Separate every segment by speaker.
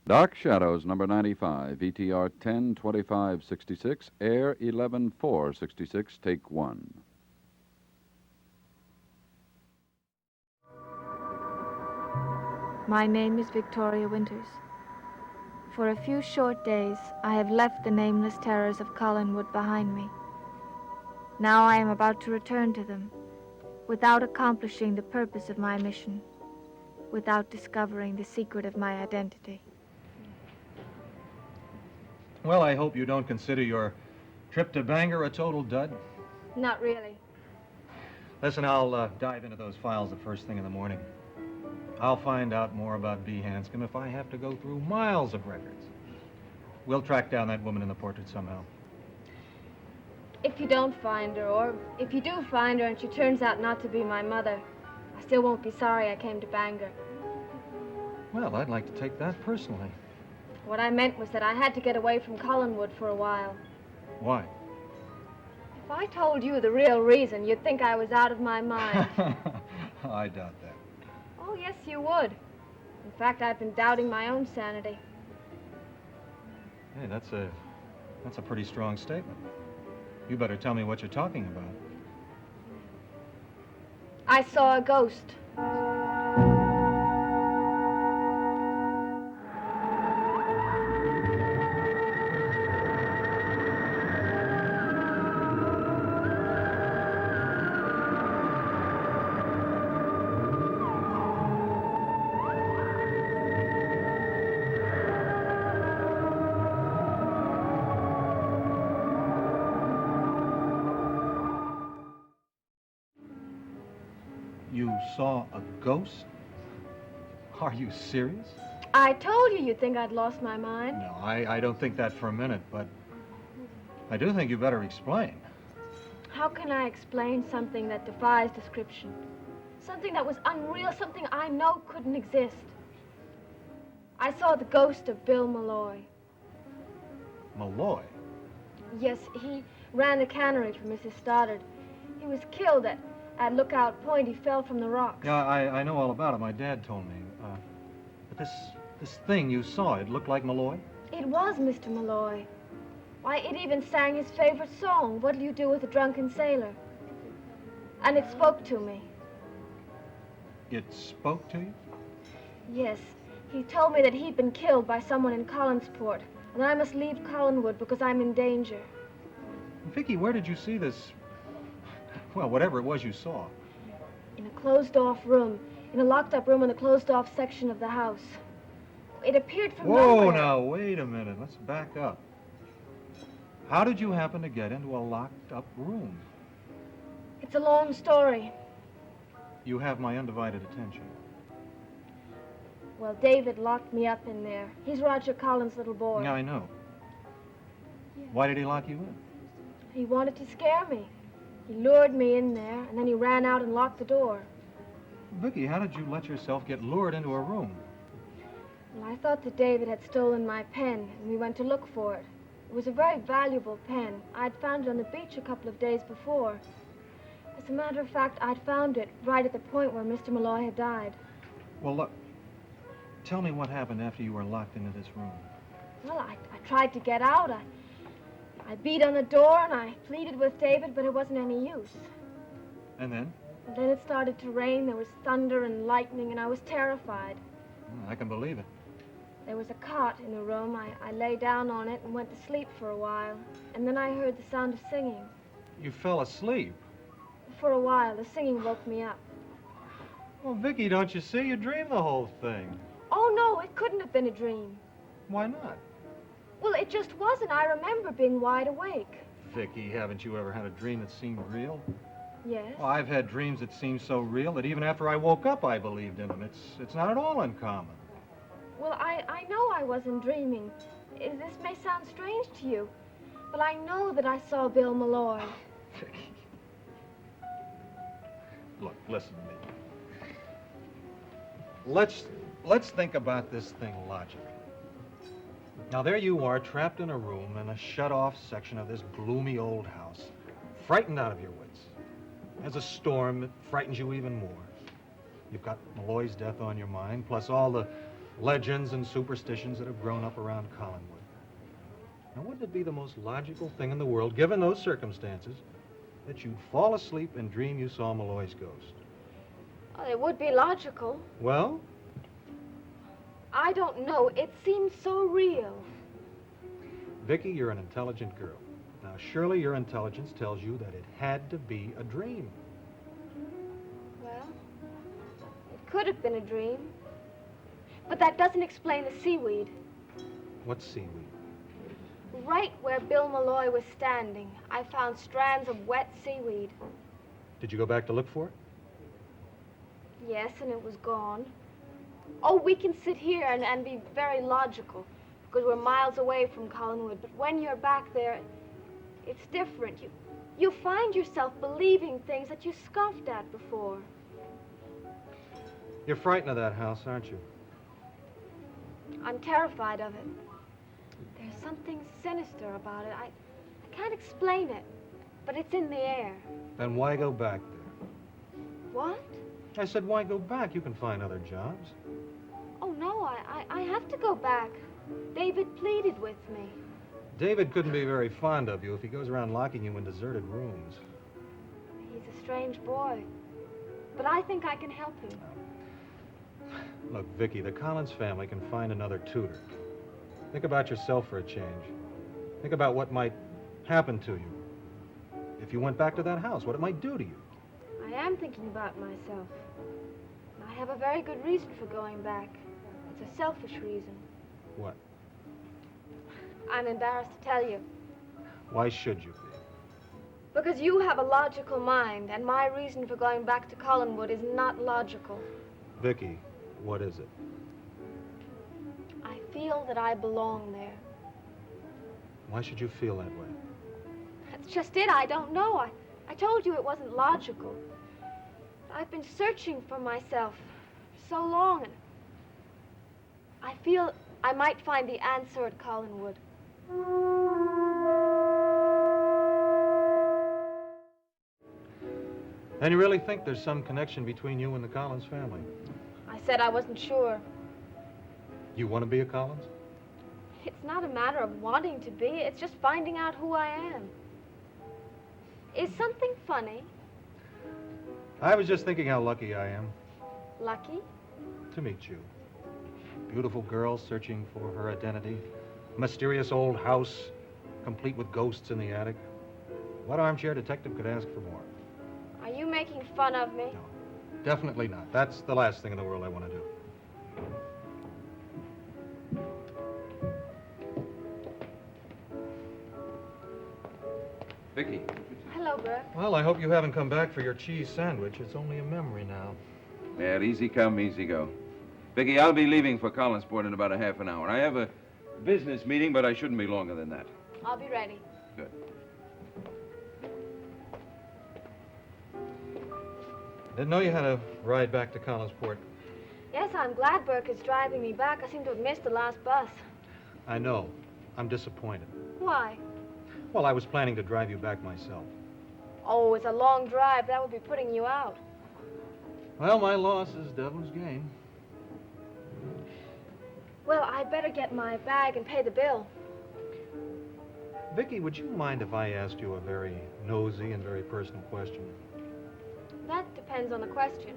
Speaker 1: Dark Shadows, number 95, ETR 102566, Air 11466, take one.
Speaker 2: My name is Victoria Winters. For a few short days, I have left the nameless terrors of Collinwood behind me. Now I am about to return to them, without accomplishing the purpose of my mission, without discovering the secret of my identity.
Speaker 3: Well, I hope you don't consider your trip to Bangor a total dud.
Speaker 2: Not really.
Speaker 3: Listen, I'll dive into those files the first thing in the morning. I'll find out more about Bea Hanscom if I have to go through miles of records. We'll track down that woman in the portrait somehow.
Speaker 2: If you don't find her, or if you do find her and she turns out not to be my mother, I still won't be sorry I came to Bangor.
Speaker 3: Well, I'd like to take that personally.
Speaker 2: What I meant was that I had to get away from Collinwood for a while.
Speaker 3: Why?
Speaker 2: If I told you the real reason, you'd think I was out of my mind.
Speaker 3: I doubt that.
Speaker 2: Oh, yes, you would. In fact, I've been doubting my own sanity.
Speaker 3: Hey, that's a pretty strong statement. You better tell me what you're talking about.
Speaker 2: I saw a ghost.
Speaker 3: You saw a ghost? Are you serious?
Speaker 2: I told you you'd think I'd lost my mind.
Speaker 3: No, I don't think that for a minute, but I do think you better explain.
Speaker 2: How can I explain something that defies description? Something that was unreal, something I know couldn't exist. I saw the ghost of Bill Malloy.
Speaker 3: Malloy?
Speaker 2: Yes, he ran the cannery for Mrs. Stoddard. He was killed at Lookout Point. He fell from the rocks.
Speaker 3: Yeah, I know all about it. My dad told me. But this thing you saw, it looked like Malloy?
Speaker 2: It was Mr. Malloy. Why, it even sang his favorite song, What'll You Do with a Drunken Sailor? And it spoke to me.
Speaker 3: It spoke to you?
Speaker 2: Yes, he told me that he'd been killed by someone in Collinsport, and I must leave Collinwood because I'm in danger.
Speaker 3: Vicky, where did you see this? Well, whatever it was you saw.
Speaker 2: In a closed-off room, in a locked-up room in the closed-off section of the house. It appeared from
Speaker 3: Whoa,
Speaker 2: nowhere.
Speaker 3: now, wait a minute. Let's back up. How did you happen to get into a locked-up room?
Speaker 2: It's a long story.
Speaker 3: You have my undivided attention.
Speaker 2: Well, David locked me up in there. He's Roger Collins' little boy.
Speaker 3: Yeah, I know. Why did he lock you in?
Speaker 2: He wanted to scare me. He lured me in there, and then he ran out and locked the door.
Speaker 3: Vicky, how did you let yourself get lured into a room?
Speaker 2: Well, I thought that David had stolen my pen, and we went to look for it. It was a very valuable pen. I'd found it on the beach a couple of days before. As a matter of fact, I'd found it right at the point where Mr. Malloy had died.
Speaker 3: Well, look, tell me what happened after you were locked into this room.
Speaker 2: Well, I tried to get out. I beat on the door, and I pleaded with David, but it wasn't any use.
Speaker 3: And then?
Speaker 2: And then it started to rain. There was thunder and lightning, and I was terrified.
Speaker 3: I can believe it.
Speaker 2: There was a cot in the room. I lay down on it and went to sleep for a while. And then I heard the sound of singing.
Speaker 3: You fell asleep?
Speaker 2: For a while, the singing woke me up.
Speaker 3: Well, Vicky, don't you see? You dreamed the whole thing.
Speaker 2: Oh, no, it couldn't have been a dream.
Speaker 3: Why not?
Speaker 2: Well, it just wasn't. I remember being wide awake.
Speaker 3: Vicky, haven't you ever had a dream that seemed real?
Speaker 2: Yes?
Speaker 3: Well, I've had dreams that seemed so real that even after I woke up, I believed in them. It's not at all uncommon.
Speaker 2: Well, I know I wasn't dreaming. This may sound strange to you, but I know that I saw Bill Malloy.
Speaker 3: Vicky. Look, listen to me. Let's think about this thing logically. Now, there you are, trapped in a room in a shut-off section of this gloomy old house, frightened out of your wits. There's a storm that frightens you even more. You've got Malloy's death on your mind, plus all the legends and superstitions that have grown up around Collinwood. Now, wouldn't it be the most logical thing in the world, given those circumstances, that you'd fall asleep and dream you saw Malloy's ghost?
Speaker 2: Oh, it would be logical.
Speaker 3: Well,
Speaker 2: I don't know. It seems so real.
Speaker 3: Vicky, you're an intelligent girl. Now, surely your intelligence tells you that it had to be a dream.
Speaker 2: Well, it could have been a dream. But that doesn't explain the seaweed.
Speaker 3: What's seaweed?
Speaker 2: Right where Bill Malloy was standing, I found strands of wet seaweed.
Speaker 3: Did you go back to look for it?
Speaker 2: Yes, and it was gone. Oh, we can sit here and be very logical, because we're miles away from Collinwood. But when you're back there, it's different. You find yourself believing things that you scoffed at before.
Speaker 3: You're frightened of that house, aren't you?
Speaker 2: I'm terrified of it. There's something sinister about it. I can't explain it, but it's in the air.
Speaker 3: Then why go back there?
Speaker 2: What?
Speaker 3: I said, why go back? You can find other jobs.
Speaker 2: Oh, no, I have to go back. David pleaded with me.
Speaker 3: David couldn't be very fond of you if he goes around locking you in deserted rooms.
Speaker 2: He's a strange boy, but I think I can help him.
Speaker 3: Look, Vicky, the Collins family can find another tutor. Think about yourself for a change. Think about what might happen to you if you went back to that house, what it might do to you.
Speaker 2: I am thinking about myself. I have a very good reason for going back. It's a selfish reason.
Speaker 3: What?
Speaker 2: I'm embarrassed to tell you.
Speaker 3: Why should you be?
Speaker 2: Because you have a logical mind, and my reason for going back to Collinwood is not logical.
Speaker 3: Vicky, what is it?
Speaker 2: I feel that I belong there.
Speaker 3: Why should you feel that way?
Speaker 2: That's just it. I don't know. I told you it wasn't logical. I've been searching for myself so long, and I feel I might find the answer at Collinwood.
Speaker 3: And you really think there's some connection between you and the Collins family?
Speaker 2: I said I wasn't sure.
Speaker 3: You want to be a Collins?
Speaker 2: It's not a matter of wanting to be. It's just finding out who I am. Is something funny?
Speaker 3: I was just thinking how lucky I am
Speaker 2: Lucky?
Speaker 3: to meet you. Beautiful girl searching for her identity. Mysterious old house, complete with ghosts in the attic. What armchair detective could ask for more?
Speaker 2: Are you making fun of me?
Speaker 3: No, definitely not. That's the last thing in the world I want to do.
Speaker 1: Vicky.
Speaker 2: Hello, Burke.
Speaker 3: Well, I hope you haven't come back for your cheese sandwich. It's only a memory now.
Speaker 1: Well, easy come, easy go. Vicky, I'll be leaving for Collinsport in about a half an hour. I have a business meeting, but I shouldn't be longer than that.
Speaker 2: I'll be ready.
Speaker 1: Good.
Speaker 3: Didn't know you had a ride back to Collinsport.
Speaker 2: Yes, I'm glad Burke is driving me back. I seem to have missed the last bus.
Speaker 3: I know. I'm disappointed.
Speaker 2: Why?
Speaker 3: Well, I was planning to drive you back myself.
Speaker 2: Oh, it's a long drive. That would be putting you out.
Speaker 3: Well, my loss is Devlin's gain.
Speaker 2: Well, I'd better get my bag and pay the bill.
Speaker 3: Vicky, would you mind if I asked you a very nosy and very personal question?
Speaker 2: That depends on the question.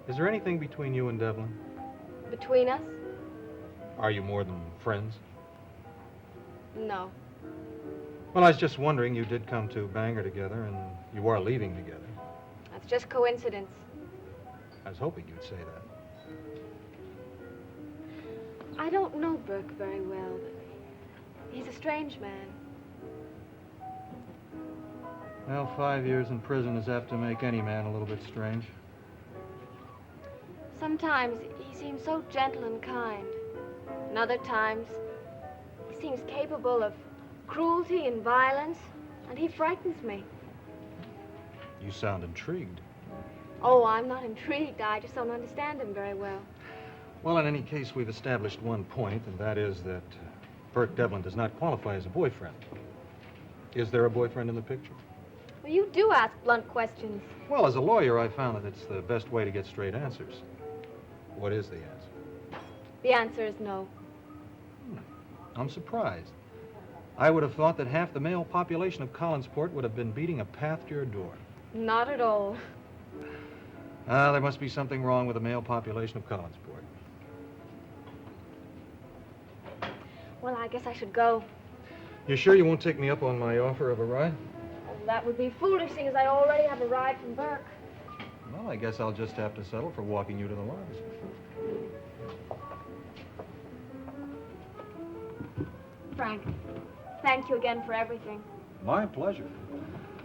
Speaker 3: Is there anything between you and Devlin?
Speaker 2: Between us?
Speaker 3: Are you more than friends?
Speaker 2: No.
Speaker 3: Well, I was just wondering, you did come to Bangor together, and you are leaving together.
Speaker 2: That's just coincidence.
Speaker 3: I was hoping you'd say that.
Speaker 2: I don't know Burke very well, but he's a strange man.
Speaker 3: Well, 5 years in prison is apt to make any man a little bit strange.
Speaker 2: Sometimes he seems so gentle and kind. And other times, he seems capable of cruelty and violence, and he frightens me.
Speaker 3: You sound intrigued.
Speaker 2: Oh, I'm not intrigued. I just don't understand him very well.
Speaker 3: Well, in any case, we've established one point, and that is that Burke Devlin does not qualify as a boyfriend. Is there a boyfriend in the picture?
Speaker 2: Well, you do ask blunt questions.
Speaker 3: Well, as a lawyer, I found that it's the best way to get straight answers. What is the answer?
Speaker 2: The answer is no.
Speaker 3: I'm surprised. I would have thought that half the male population of Collinsport would have been beating a path to your door.
Speaker 2: Not at all.
Speaker 3: There must be something wrong with the male population of Collinsport.
Speaker 2: Well, I guess I should go.
Speaker 3: You sure you won't take me up on my offer of a ride?
Speaker 2: Oh, that would be foolish, seeing as I already have a ride from Burke.
Speaker 3: Well, I guess I'll just have to settle for walking you to the lodge.
Speaker 2: Frank, thank you again for everything.
Speaker 3: My pleasure.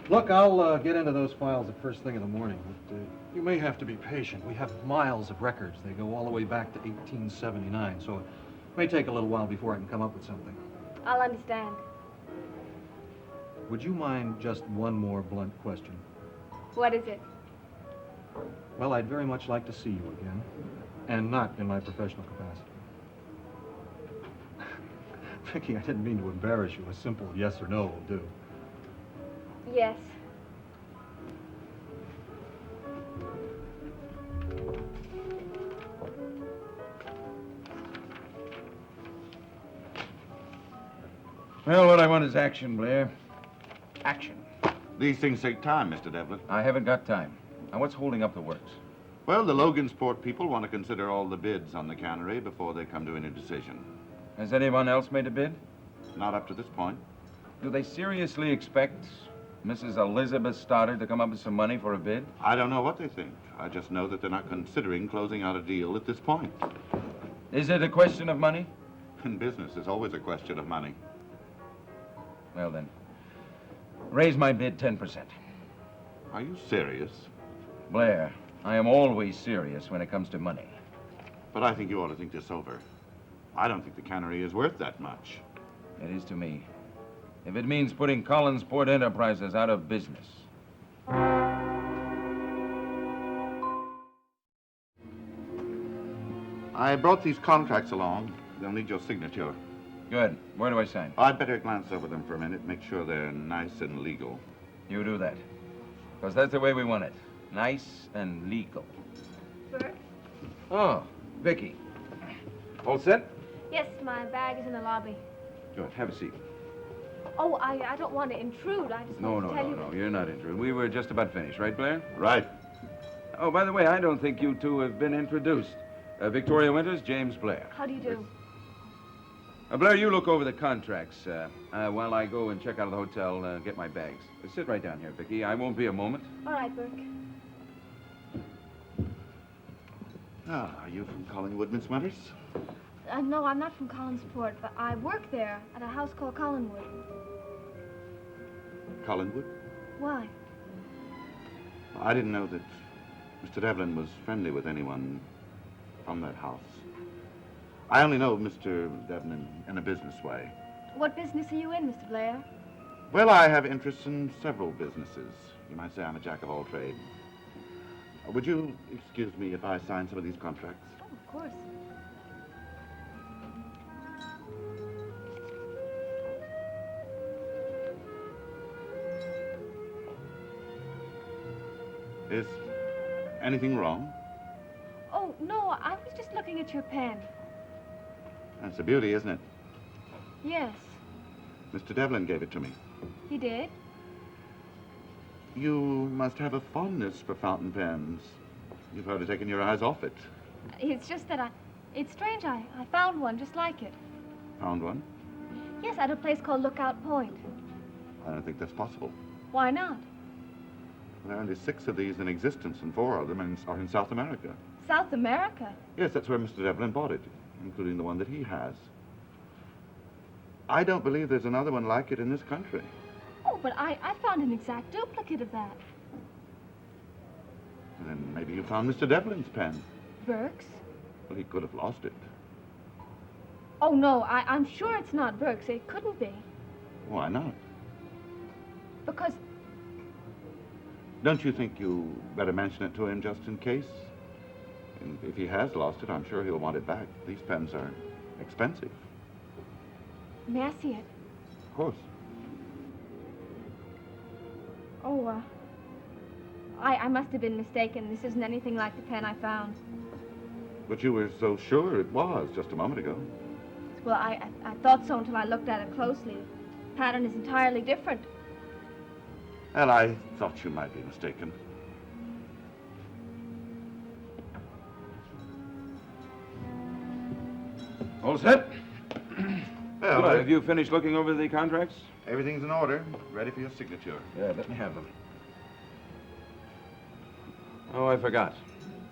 Speaker 3: Look, I'll get into those files the first thing in the morning. But, you may have to be patient. We have miles of records. They go all the way back to 1879, so it may take a little while before I can come up with something.
Speaker 2: I'll understand.
Speaker 3: Would you mind just one more blunt question?
Speaker 2: What is it?
Speaker 3: Well, I'd very much like to see you again, and not in my professional capacity. Vicky, I didn't mean to embarrass you. A simple yes or no will do.
Speaker 2: Yes.
Speaker 1: Well, what I want is action, Blair. Action.
Speaker 4: These things take time, Mr. Devlin.
Speaker 1: I haven't got time. Now, what's holding up the works?
Speaker 4: Well, the Logansport people want to consider all the bids on the cannery before they come to any decision.
Speaker 1: Has anyone else made a bid?
Speaker 4: Not up to this point.
Speaker 1: Do they seriously expect Mrs. Elizabeth Stoddard to come up with some money for a bid?
Speaker 4: I don't know what they think. I just know that they're not considering closing out a deal at this point.
Speaker 1: Is it a question of money?
Speaker 4: In business, it's always a question of money.
Speaker 1: Well, then, raise my bid 10%.
Speaker 4: Are you serious?
Speaker 1: Blair, I am always serious when it comes to money.
Speaker 4: But I think you ought to think this over. I don't think the cannery is worth that much.
Speaker 1: It is to me. If it means putting Collinsport Enterprises out of business.
Speaker 4: I brought these contracts along. They'll need your signature.
Speaker 1: Good. Where do I sign?
Speaker 4: I'd better glance over them for a minute, make sure they're nice and legal.
Speaker 1: You do that. Because that's the way we want it. Nice and legal.
Speaker 2: Bert?
Speaker 1: Oh, Vicky. All set?
Speaker 2: Yes, my bag is in the lobby.
Speaker 1: Good. Have a seat.
Speaker 2: Oh, I don't want to intrude. I just want to tell you.
Speaker 1: No. You're not interested. We were just about finished, right, Blair?
Speaker 4: Right.
Speaker 1: Oh, by the way, I don't think you two have been introduced. Victoria Winters, James Blair.
Speaker 2: How do you do?
Speaker 1: Blair, you look over the contracts while I go and check out of the hotel, get my bags. Sit right down here, Vicky. I won't be a moment.
Speaker 2: All right, Burke.
Speaker 4: Are you from Collingwood, Miss Winters?
Speaker 2: No, I'm not from Collinsport, but I work there at a house called Collinwood.
Speaker 4: Collingwood?
Speaker 2: Why?
Speaker 4: I didn't know that Mr. Devlin was friendly with anyone from that house. I only know Mr. Devlin in a business way.
Speaker 2: What business are you in, Mr. Blair?
Speaker 4: Well, I have interests in several businesses. You might say I'm a jack of all trades. Would you excuse me if I sign some of these contracts?
Speaker 2: Oh, of course.
Speaker 4: Is anything wrong?
Speaker 2: Oh, no, I was just looking at your pen.
Speaker 4: That's a beauty, isn't it?
Speaker 2: Yes,
Speaker 4: Mr. Devlin gave it to me.
Speaker 2: he did.
Speaker 4: You must have a fondness for fountain pens. You've hardly taken your eyes off it.
Speaker 2: It's just that it's strange, I found one just like it.
Speaker 4: Found one?
Speaker 2: Yes, at a place called Lookout Point.
Speaker 4: I don't think that's possible.
Speaker 2: Why not?
Speaker 4: There are only 6 of these in existence, and 4 of them are in South America.
Speaker 2: South America?
Speaker 4: Yes, that's where Mr. Devlin bought it, including the one that he has. I don't believe there's another one like it in this country.
Speaker 2: Oh, but I found an exact duplicate of that.
Speaker 4: And then maybe you found Mr. Devlin's pen.
Speaker 2: Burke's?
Speaker 4: Well, he could have lost it.
Speaker 2: Oh, no, I'm sure it's not Burke's. It couldn't be.
Speaker 4: Why not?
Speaker 2: Because,
Speaker 4: Don't you think you better mention it to him just in case? And if he has lost it, I'm sure he'll want it back. These pens are expensive.
Speaker 2: may I see it?
Speaker 4: Of course.
Speaker 2: Oh, I must have been mistaken. This isn't anything like the pen I found.
Speaker 4: But you were so sure it was just a moment ago.
Speaker 5: Well, I thought so until I looked at it closely. The pattern is entirely different.
Speaker 4: Well, I thought you might be mistaken.
Speaker 1: All set?
Speaker 4: Well,
Speaker 1: Good. Have you finished looking over the contracts?
Speaker 4: everything's in order. Ready for your signature.
Speaker 1: Yeah, let me have them. Oh, I forgot.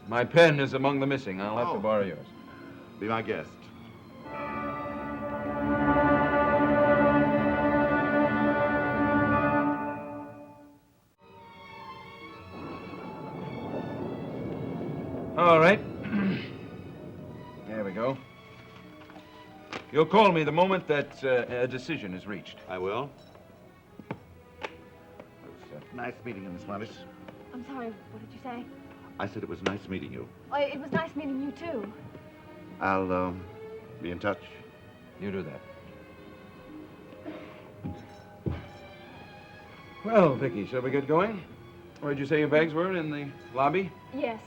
Speaker 1: My pen is among the missing. I'll have to
Speaker 4: Oh.
Speaker 1: borrow yours.
Speaker 4: Be my guest.
Speaker 1: All right. There we go. You'll call me the moment that a decision is reached.
Speaker 4: I will. It was nice meeting you, Miss Levis.
Speaker 5: I'm sorry, what did you say?
Speaker 4: I said it was nice meeting you.
Speaker 5: Oh, it was nice meeting you, too.
Speaker 4: I'll, be in touch.
Speaker 1: You do that. Well, Vicky, shall we get going? Where'd you say your bags were? In the lobby?
Speaker 5: Yes.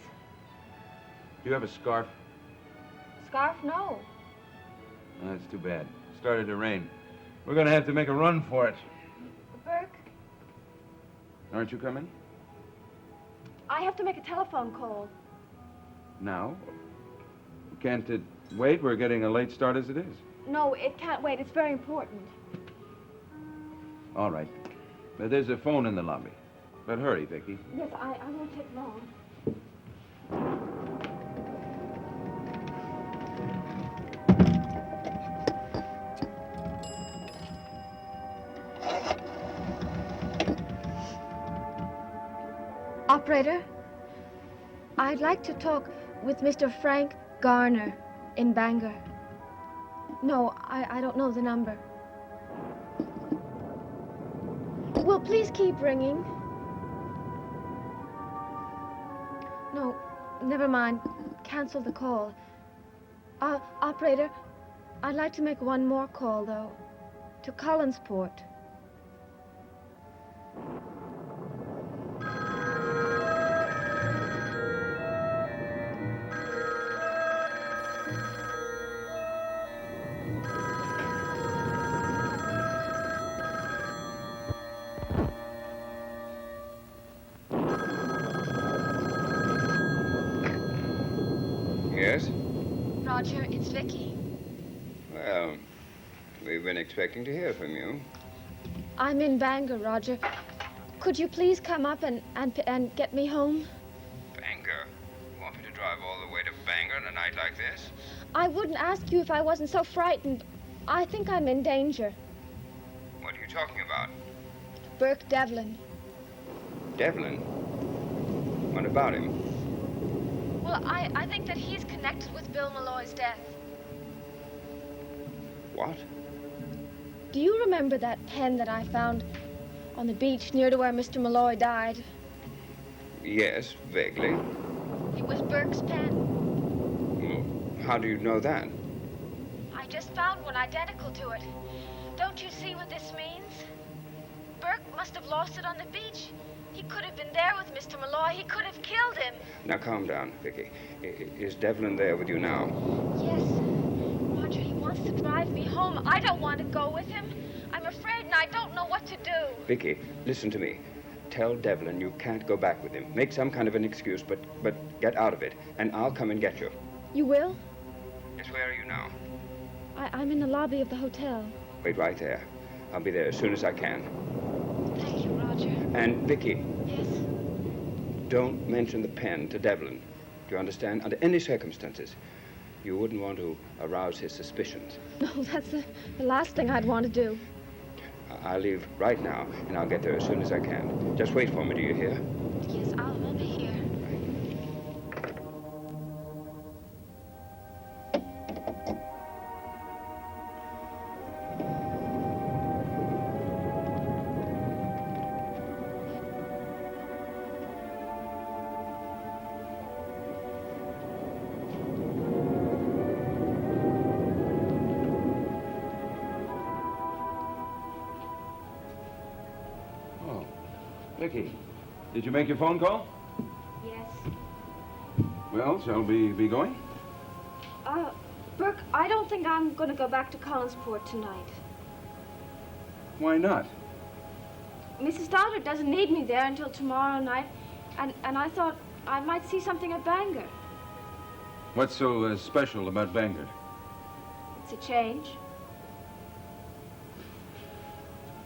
Speaker 1: Do you have a scarf?
Speaker 5: Scarf? No.
Speaker 1: Oh, that's too bad. Started to rain. We're going to have to make a run for it.
Speaker 5: Burke,
Speaker 1: Aren't you coming?
Speaker 5: I have to make a telephone call.
Speaker 1: Now? Can't it wait? We're getting a late start as it is.
Speaker 5: No, it can't wait. It's very important.
Speaker 1: All right. But there's a phone in the lobby. But hurry, Vicky.
Speaker 5: Yes, I won't take long.
Speaker 2: Operator, I'd like to talk with Mr. Frank Garner in Bangor. No, I don't know the number. Well, please keep ringing. No, never mind. Cancel the call. Operator, I'd like to make one more call, though. To Collinsport.
Speaker 6: Yes?
Speaker 2: Roger, it's Vicky.
Speaker 6: Well, we've been expecting to hear from you.
Speaker 2: I'm in Bangor, Roger. Could you please come up and get me home?
Speaker 6: Bangor? Want me to drive all the way to Bangor on a night like this?
Speaker 2: I wouldn't ask you if I wasn't so frightened. I think I'm in danger.
Speaker 6: What are you talking about?
Speaker 2: Burke Devlin.
Speaker 6: Devlin? What about him?
Speaker 2: Well, I think that he's connected with Bill Malloy's death.
Speaker 6: What?
Speaker 2: Do you remember that pen that I found on the beach near to where Mr. Malloy died?
Speaker 6: Yes, vaguely.
Speaker 2: It was Burke's pen.
Speaker 6: Well, how do you know that?
Speaker 2: I just found one identical to it. Don't you see what this means? Burke must have lost it on the beach. He could have been there with Mr. Malloy. He could have killed him.
Speaker 6: Now calm down, Vicky. Is Devlin there with you now?
Speaker 2: Yes. Roger, he wants to drive me home. I don't want to go with him. I'm afraid and I don't know what to do.
Speaker 6: Vicky, listen to me. Tell Devlin you can't go back with him. Make some kind of an excuse, but get out of it, and I'll come and get you.
Speaker 2: You will?
Speaker 6: Yes, where are you now?
Speaker 2: I'm in the lobby of the hotel.
Speaker 6: Wait right there. I'll be there as soon as I can.
Speaker 2: Thank you, Roger.
Speaker 6: And Vicky,
Speaker 2: Yes?
Speaker 6: don't mention the pen to Devlin. Do you understand? Under any circumstances. You wouldn't want to arouse his suspicions.
Speaker 2: No, that's the last thing I'd want to do.
Speaker 6: I'll leave right now, and I'll get there as soon as I can. Just wait for me, do you hear?
Speaker 2: Yes, I'll be here.
Speaker 1: Oh. Vicky, did you make your phone call?
Speaker 5: Yes.
Speaker 1: Well, shall we be going?
Speaker 5: Burke, I don't think I'm going to go back to Collinsport tonight.
Speaker 1: Why not?
Speaker 5: Mrs. Stoddard doesn't need me there until tomorrow night, and I thought I might see something at Bangor.
Speaker 1: What's so special about Bangor?
Speaker 5: It's a change.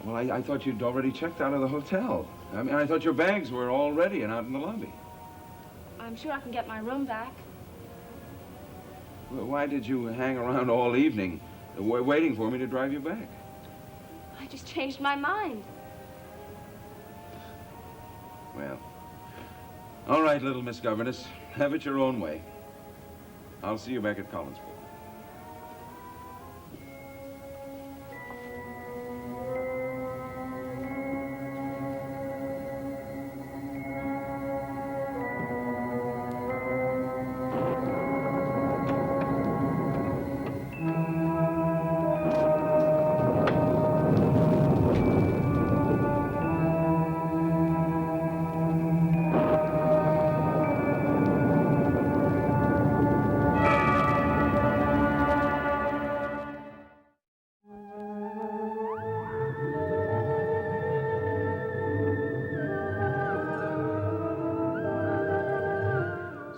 Speaker 1: Well, I thought you'd already checked out of the hotel. I mean, I thought your bags were all ready and out in the lobby.
Speaker 5: I'm sure I can get my room back.
Speaker 1: Well, why did you hang around all evening waiting for me to drive you back?
Speaker 5: I just changed my mind.
Speaker 1: Well, all right, little Miss Governess. Have it your own way. I'll see you back at Collinsport.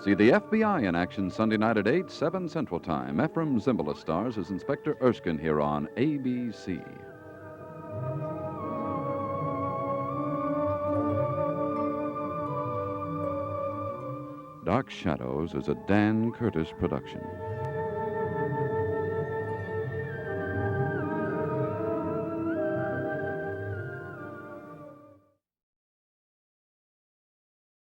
Speaker 7: See the FBI in action Sunday night at 8, 7 Central Time. Ephraim Zimbalist stars as Inspector Erskine here on ABC. Dark Shadows is a Dan Curtis production.